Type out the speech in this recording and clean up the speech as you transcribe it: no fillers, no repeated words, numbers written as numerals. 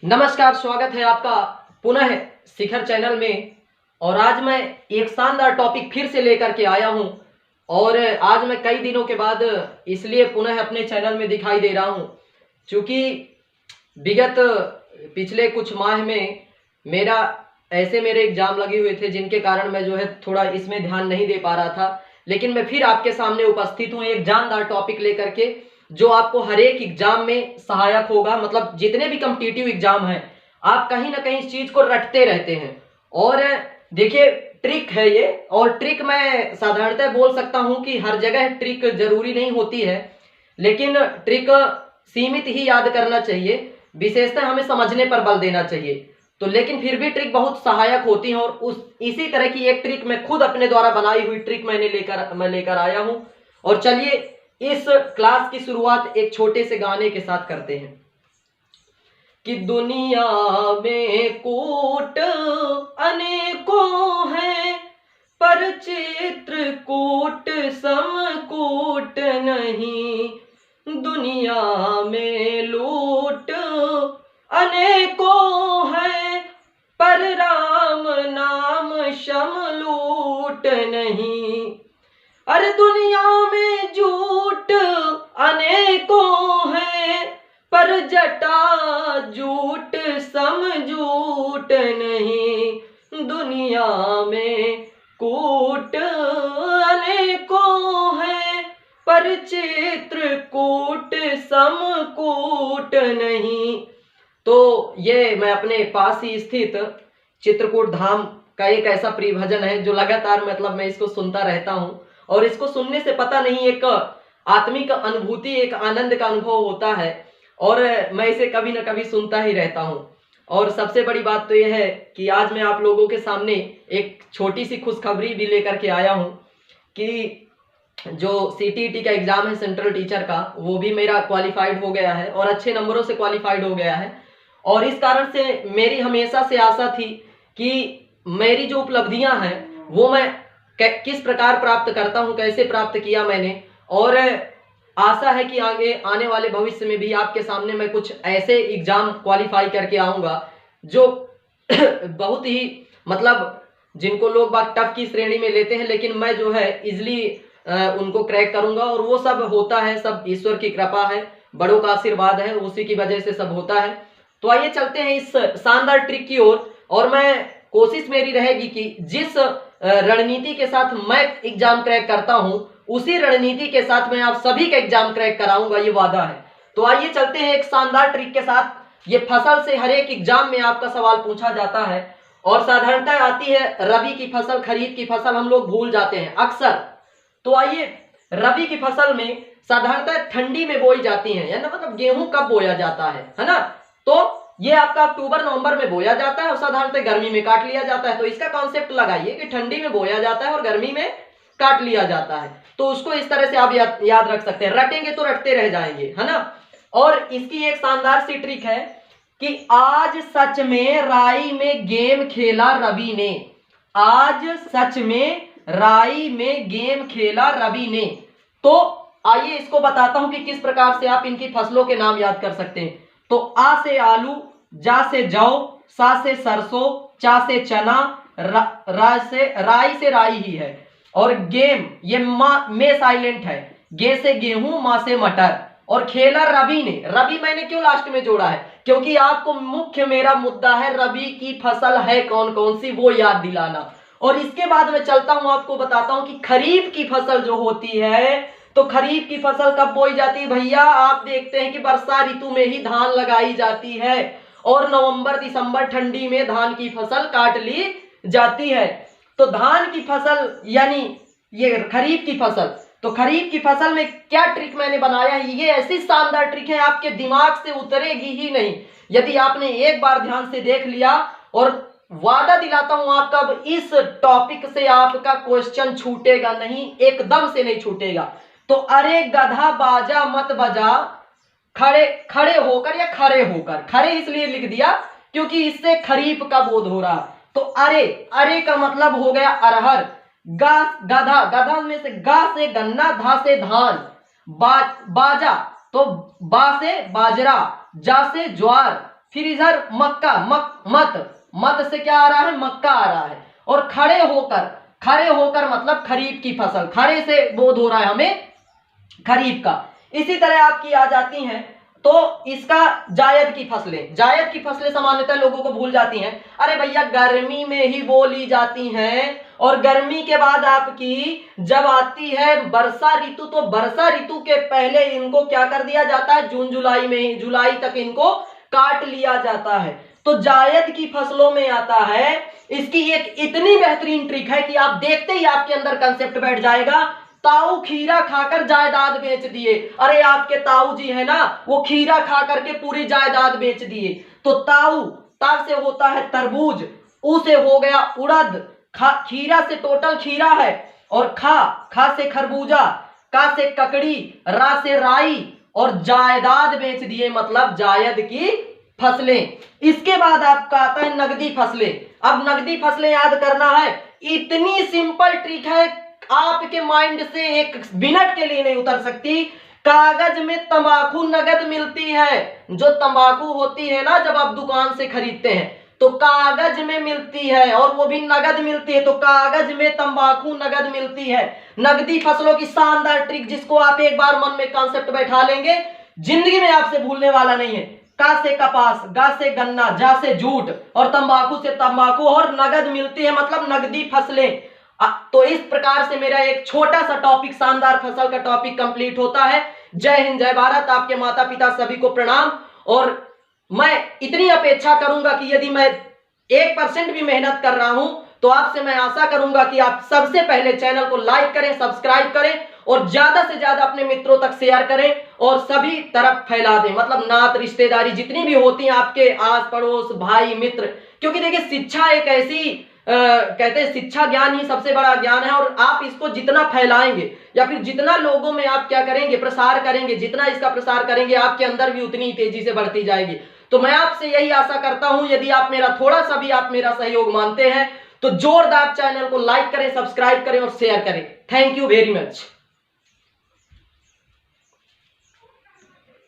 नमस्कार, स्वागत है आपका पुनः शिखर चैनल में। और आज मैं एक शानदार टॉपिक फिर से लेकर के आया हूं। और आज मैं कई दिनों के बाद इसलिए पुनः अपने चैनल में दिखाई दे रहा हूं क्योंकि विगत पिछले कुछ माह में मेरे एग्जाम लगे हुए थे, जिनके कारण मैं जो है थोड़ा इसमें ध्यान नहीं दे पा रहा था। लेकिन मैं फिर आपके सामने उपस्थित हूँ एक जानदार टॉपिक लेकर के, जो आपको हर एक एग्जाम में सहायक होगा। मतलब जितने भी कॉम्पिटिटिव एग्जाम हैं, आप कहीं ना कहीं इस चीज को रटते रहते हैं। और देखिए, ट्रिक है ये। और ट्रिक मैं साधारणतः बोल सकता हूं कि हर जगह ट्रिक जरूरी नहीं होती है, लेकिन ट्रिक सीमित ही याद करना चाहिए, विशेषतः हमें समझने पर बल देना चाहिए। तो लेकिन फिर भी ट्रिक बहुत सहायक होती है। और उस इसी तरह की एक ट्रिक मैं खुद अपने द्वारा बनाई हुई ट्रिक मैं लेकर आया हूं। और चलिए इस क्लास की शुरुआत एक छोटे से गाने के साथ करते हैं कि दुनिया में कूट अनेकों हैं, पर चित्रकूट समकूट नहीं। दुनिया में लूट अनेकों हैं, पर राम नाम शमलूट नहीं। अरे दुनिया में झूठ अनेकों हैं, पर जटा झूठ समझूठ नहीं। दुनिया में कूट अनेकों हैं, पर चित्रकूट समकूट नहीं। तो ये मैं अपने पास ही स्थित चित्रकूट धाम का एक ऐसा प्रिय भजन है जो लगातार मतलब मैं इसको सुनता रहता हूँ। और इसको सुनने से पता नहीं एक आत्मिक अनुभूति, एक आनंद का अनुभव होता है। और मैं इसे कभी ना कभी सुनता ही रहता हूँ। और सबसे बड़ी बात तो यह है कि आज मैं आप लोगों के सामने एक छोटी सी खुशखबरी भी लेकर के आया हूँ कि जो सीटीईटी का एग्जाम है सेंट्रल टीचर का, वो भी मेरा क्वालिफाइड हो गया है और अच्छे नंबरों से क्वालिफाइड हो गया है। और इस कारण से मेरी हमेशा से आशा थी कि मेरी जो उपलब्धियां हैं वो मैं किस प्रकार प्राप्त करता हूं, कैसे प्राप्त किया मैंने। और आशा है कि आगे आने वाले भविष्य में भी आपके सामने मैं कुछ ऐसे एग्जाम क्वालिफाई करके आऊंगा जो बहुत ही मतलब जिनको लोग बात टफ की श्रेणी में लेते हैं, लेकिन मैं जो है इजिली उनको क्रैक करूंगा। और वो सब होता है, सब ईश्वर की कृपा है, बड़ों का आशीर्वाद है, उसी की वजह से सब होता है। तो आइए चलते हैं इस शानदार ट्रिक की ओर। और मैं कोशिश मेरी रहेगी कि जिस रणनीति के साथ मैं एग्जाम क्रैक करता हूं, उसी रणनीति के साथ मैं आप सभी का एग्जाम क्रैक कराऊंगा, ये वादा है। तो आइए चलते हैं एक शानदार ट्रिक के साथ। ये फसल से हर एक एग्जाम में आपका सवाल पूछा जाता है। और साधारणतः आती है रबी की फसल, खरीफ की फसल हम लोग भूल जाते हैं अक्सर। तो आइए, रबी की फसल में साधारणतः ठंडी में बोई जाती है, यानी मतलब गेहूं कब बोया जाता है ना। तो ये आपका अक्टूबर नवंबर में बोया जाता है और साधारणतः गर्मी में काट लिया जाता है। तो इसका कॉन्सेप्ट लगाइए कि ठंडी में बोया जाता है और गर्मी में काट लिया जाता है। तो उसको इस तरह से आप याद रख सकते हैं। रटेंगे तो रटते रह जाएंगे, है ना। और इसकी एक शानदार सी ट्रिक है कि आज सच में राई में गेम खेला रवि ने। आज सच में राई में गेम खेला रवि ने। तो आइए इसको बताता हूं कि किस प्रकार से आप इनकी फसलों के नाम याद कर सकते हैं। तो आ से आलू, जा से जौ, सा से सरसों, चा से चना, राई से राई ही है। और गेम ये में साइलेंट है, गे से गेहूं, मां से मटर। और खेला रवि ने। रवि मैंने क्यों लास्ट में जोड़ा है, क्योंकि आपको मुख्य मेरा मुद्दा है रबी की फसल है कौन कौन सी, वो याद दिलाना। और इसके बाद मैं चलता हूं, आपको बताता हूं कि खरीफ की फसल जो होती है, तो खरीफ की फसल कब बोई जाती है भैया। आप देखते हैं कि वर्षा ऋतु में ही धान लगाई जाती है और नवंबर दिसंबर ठंडी में धान की फसल काट ली जाती है। तो धान की फसल यानी ये खरीफ की फसल। तो खरीफ की फसल में क्या ट्रिक मैंने बनाया है, ये ऐसी शानदार ट्रिक है आपके दिमाग से उतरेगी ही नहीं यदि आपने एक बार ध्यान से देख लिया। और वादा दिलाता हूं आपका, अब इस टॉपिक से आपका क्वेश्चन छूटेगा नहीं, एकदम से नहीं छूटेगा। तो अरे गधा बाजा मत बजा, खड़े खड़े होकर या खड़े होकर, खड़े इसलिए लिख दिया क्योंकि इससे खरीफ का बोध हो रहा। तो अरे, अरे का मतलब हो गया अरहर। गा गधा, गधा में से गा से गन्ना, धा से धान, बाजा तो बा से बाजरा, जा से ज्वार, फिर इधर मक्का, मत से क्या आ रहा है, मक्का आ रहा है। और खड़े होकर मतलब खरीफ की फसल, खड़े से बोध हो रहा है हमें खरीफ का। इसी तरह आपकी आ जाती हैं तो इसका जायद की फसलें सामान्यतः लोगों को भूल जाती हैं। अरे भैया गर्मी में ही वो ली जाती हैं, और गर्मी के बाद आपकी जब आती है वर्षा ऋतु, तो वर्षा ऋतु के पहले इनको क्या कर दिया जाता है, जून जुलाई में ही, जुलाई तक इनको काट लिया जाता है। तो जायद की फसलों में आता है, इसकी एक इतनी बेहतरीन ट्रिक है कि आप देखते ही आपके अंदर कंसेप्ट बैठ जाएगा। ताऊ खीरा खाकर जायदाद बेच दिए। अरे आपके ताऊ जी है ना, वो खीरा खा करके पूरी जायदाद बेच दिए। तो ता से होता है तरबूज, ऊ से हो गया उड़द, खीरा से टोटल खीरा है, और खा से खरबूजा, का से ककड़ी, रा से राई, और जायदाद बेच दिए मतलब जायद की फसलें। इसके बाद आपका आता है नगदी फसलें। अब नगदी फसलें याद करना है, इतनी सिंपल ट्रिक है, आपके माइंड से एक मिनट के लिए नहीं उतर सकती। कागज में तंबाकू नगद मिलती है, जो तंबाकू होती है ना, जब आप दुकान से खरीदते हैं तो कागज में मिलती है, और वो भी नगद मिलती है। तो कागज में तंबाकू नगद मिलती है। नगदी फसलों की शानदार ट्रिक, जिसको आप एक बार मन में कॉन्सेप्ट बैठा लेंगे, जिंदगी में आपसे भूलने वाला नहीं है। का से कपास, गा से गन्ना, जा से जूट, और तंबाकू से तंबाकू, और नगद मिलती है मतलब नगदी फसलें। तो इस प्रकार से मेरा एक छोटा सा टॉपिक, शानदार फसल का टॉपिक कंप्लीट होता है। जय हिंद, जय भारत। आपके माता पिता सभी को प्रणाम। और मैं इतनी अपेक्षा करूंगा कि यदि मैं 1% भी मेहनत कर रहा हूं तो आपसे मैं आशा करूंगा कि आप सबसे पहले चैनल को लाइक करें, सब्सक्राइब करें, और ज्यादा से ज्यादा अपने मित्रों तक शेयर करें, और सभी तरफ फैला दें। मतलब नात रिश्तेदारी जितनी भी होती हैं आपके आस पड़ोस, भाई मित्र, क्योंकि देखिए शिक्षा एक ऐसी कहते हैं शिक्षा ज्ञान ही सबसे बड़ा ज्ञान है। और आप इसको जितना फैलाएंगे, या फिर जितना लोगों में आप क्या करेंगे, प्रसार करेंगे, जितना इसका प्रसार करेंगे, आपके अंदर भी उतनी तेजी से बढ़ती जाएगी। तो मैं आपसे यही आशा करता हूं, यदि आप मेरा थोड़ा सा भी आप मेरा सहयोग मानते हैं तो जोरदार चैनल को लाइक करें, सब्सक्राइब करें और शेयर करें। Thank you very much.